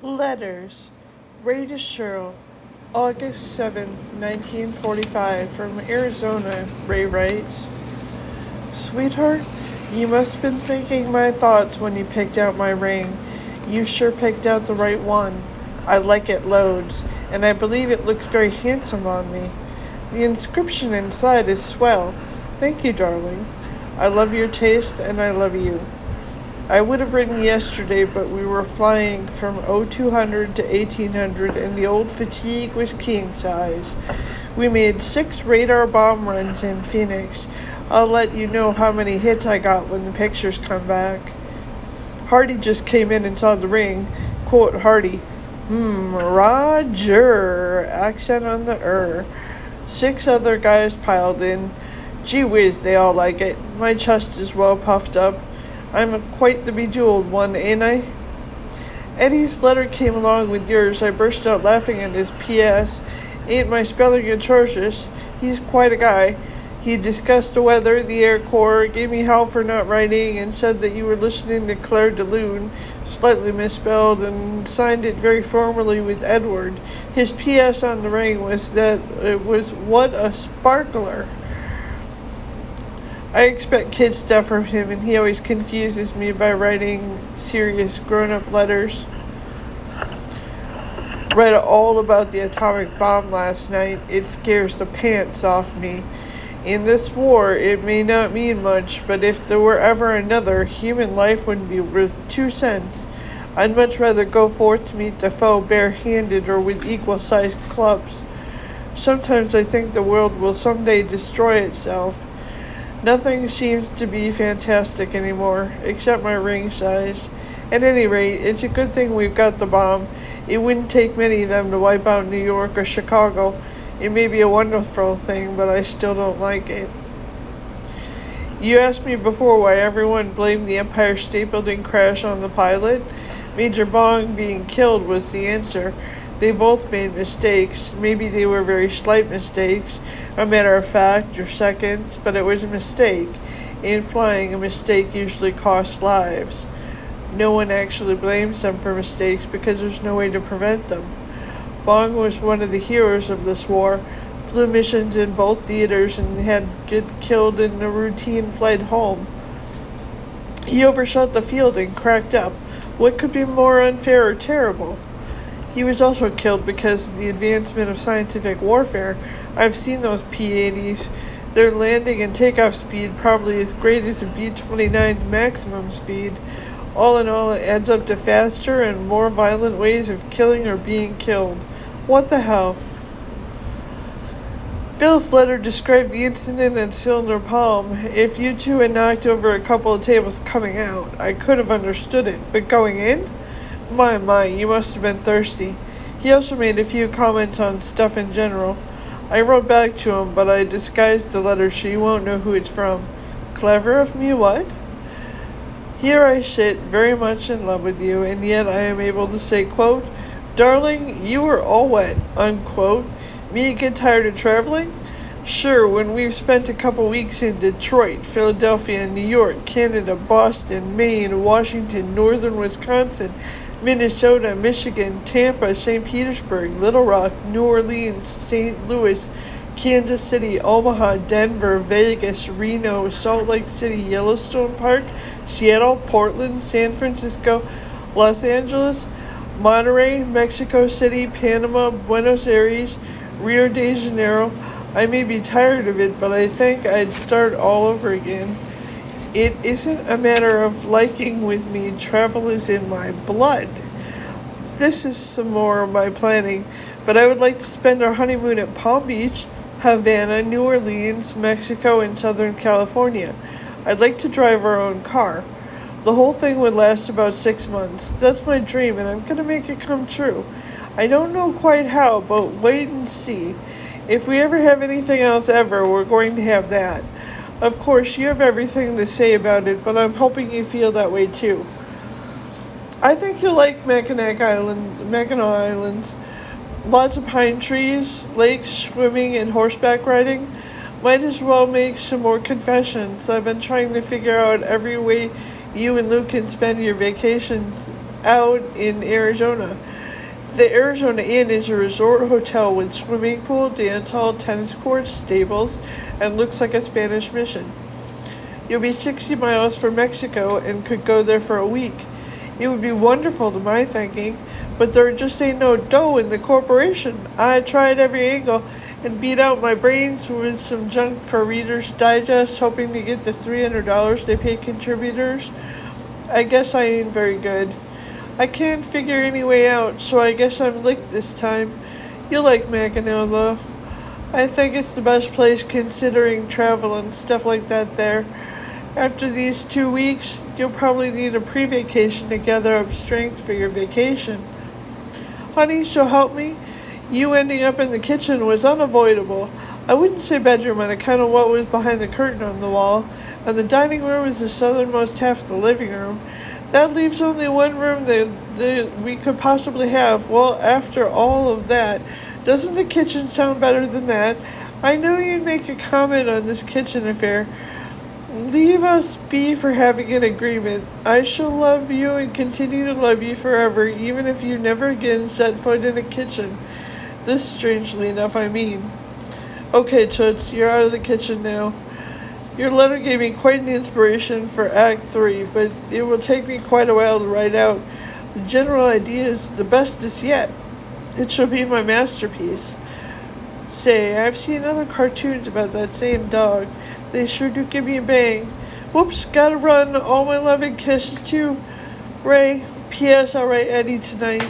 Letters. Ray to Shirl. August 7th, 1945. From Arizona, Ray writes, Sweetheart, you must have been thinking my thoughts when you picked out my ring. You sure picked out the right one. I like it loads, and I believe it looks very handsome on me. The inscription inside is swell. Thank you, darling. I love your taste, and I love you. I would have written yesterday, but we were flying from 0200 to 1800 and the old fatigue was king size. We made 6 radar bomb runs in Phoenix. I'll let you know how many hits I got when the pictures come back. Hardy just came in and saw the ring. Quote Hardy, Roger, accent on the 6 other guys piled in. Gee whiz, they all like it. My chest is well puffed up. I'm quite the bejeweled one, ain't I? Eddie's letter came along with yours. I burst out laughing at his P.S. Ain't my spelling atrocious? He's quite a guy. He discussed the weather, the Air Corps, gave me hell for not writing, and said that you were listening to Claire de Lune, slightly misspelled, and signed it very formally with Edward. His P.S. on the ring was that it was what a sparkler. I expect kid stuff from him, and he always confuses me by writing serious grown-up letters. Read all about the atomic bomb last night. It scares the pants off me. In this war, it may not mean much, but if there were ever another, human life wouldn't be worth 2 cents. I'd much rather go forth to meet the foe bare-handed or with equal-sized clubs. Sometimes I think the world will someday destroy itself. Nothing seems to be fantastic anymore, except my ring size. At any rate, it's a good thing we've got the bomb. It wouldn't take many of them to wipe out New York or Chicago. It may be a wonderful thing, but I still don't like it. You asked me before why everyone blamed the Empire State Building crash on the pilot. Major Bong being killed was the answer. They both made mistakes. Maybe they were very slight mistakes, a matter of fact, or seconds, but it was a mistake. In flying, a mistake usually costs lives. No one actually blames them for mistakes because there's no way to prevent them. Bong was one of the heroes of this war, flew missions in both theaters and had get killed in a routine flight home. He overshot the field and cracked up. What could be more unfair or terrible? He was also killed because of the advancement of scientific warfare. I've seen those P-80s. Their landing and takeoff speed probably as great as a B-29's maximum speed. All in all, it adds up to faster and more violent ways of killing or being killed. What the hell? Bill's letter described the incident at Cylinder Palm. If you two had knocked over a couple of tables coming out, I could have understood it. But going in? My, you must have been thirsty. He also made a few comments on stuff in general. I wrote back to him, but I disguised the letter so you won't know who it's from. Clever of me, what? Here I sit, very much in love with you, and yet I am able to say, quote, Darling, you are all wet, unquote. Me get tired of traveling? Sure, when we've spent a couple weeks in Detroit, Philadelphia, New York, Canada, Boston, Maine, Washington, northern Wisconsin, Minnesota, Michigan, Tampa, St. Petersburg, Little Rock, New Orleans, St. Louis, Kansas City, Omaha, Denver, Vegas, Reno, Salt Lake City, Yellowstone Park, Seattle, Portland, San Francisco, Los Angeles, Monterey, Mexico City, Panama, Buenos Aires, Rio de Janeiro. I may be tired of it, but I think I'd start all over again. It isn't a matter of liking with me. Travel is in my blood. This is some more of my planning, but I would like to spend our honeymoon at Palm Beach, Havana, New Orleans, Mexico, and Southern California. I'd like to drive our own car. The whole thing would last about 6 months. That's my dream, and I'm going to make it come true. I don't know quite how, but wait and see. If we ever have anything else ever, we're going to have that. Of course, you have everything to say about it, but I'm hoping you feel that way too. I think you'll like Mackinac Islands. Lots of pine trees, lakes, swimming, and horseback riding. Might as well make some more confessions. I've been trying to figure out every way you and Luke can spend your vacations out in Arizona. The Arizona Inn is a resort hotel with swimming pool, dance hall, tennis courts, stables, and looks like a Spanish mission. You'll be 60 miles from Mexico and could go there for a week. It would be wonderful to my thinking, but there just ain't no dough in the corporation. I tried every angle and beat out my brains with some junk for Reader's Digest, hoping to get the $300 they pay contributors. I guess I ain't very good. I can't figure any way out, so I guess I'm licked this time. You'll like Mackinac, though. I think it's the best place considering travel and stuff like that there. After these 2 weeks, you'll probably need a pre-vacation to gather up strength for your vacation. Honey, so help me, you ending up in the kitchen was unavoidable. I wouldn't say bedroom on account of what was behind the curtain on the wall, and the dining room is the southernmost half of the living room. That leaves only one room that we could possibly have. Well, after all of that, doesn't the kitchen sound better than that? I know you'd make a comment on this kitchen affair. Leave us be for having an agreement. I shall love you and continue to love you forever, even if you never again set foot in a kitchen. This, strangely enough, I mean. Okay, Toots, you're out of the kitchen now. Your letter gave me quite an inspiration for Act 3, but it will take me quite a while to write out. The general idea is the bestest yet. It shall be my masterpiece. Say, I've seen other cartoons about that same dog. They sure do give me a bang. Whoops, gotta run. All my love and kisses to Ray. P.S. I'll write Eddie tonight.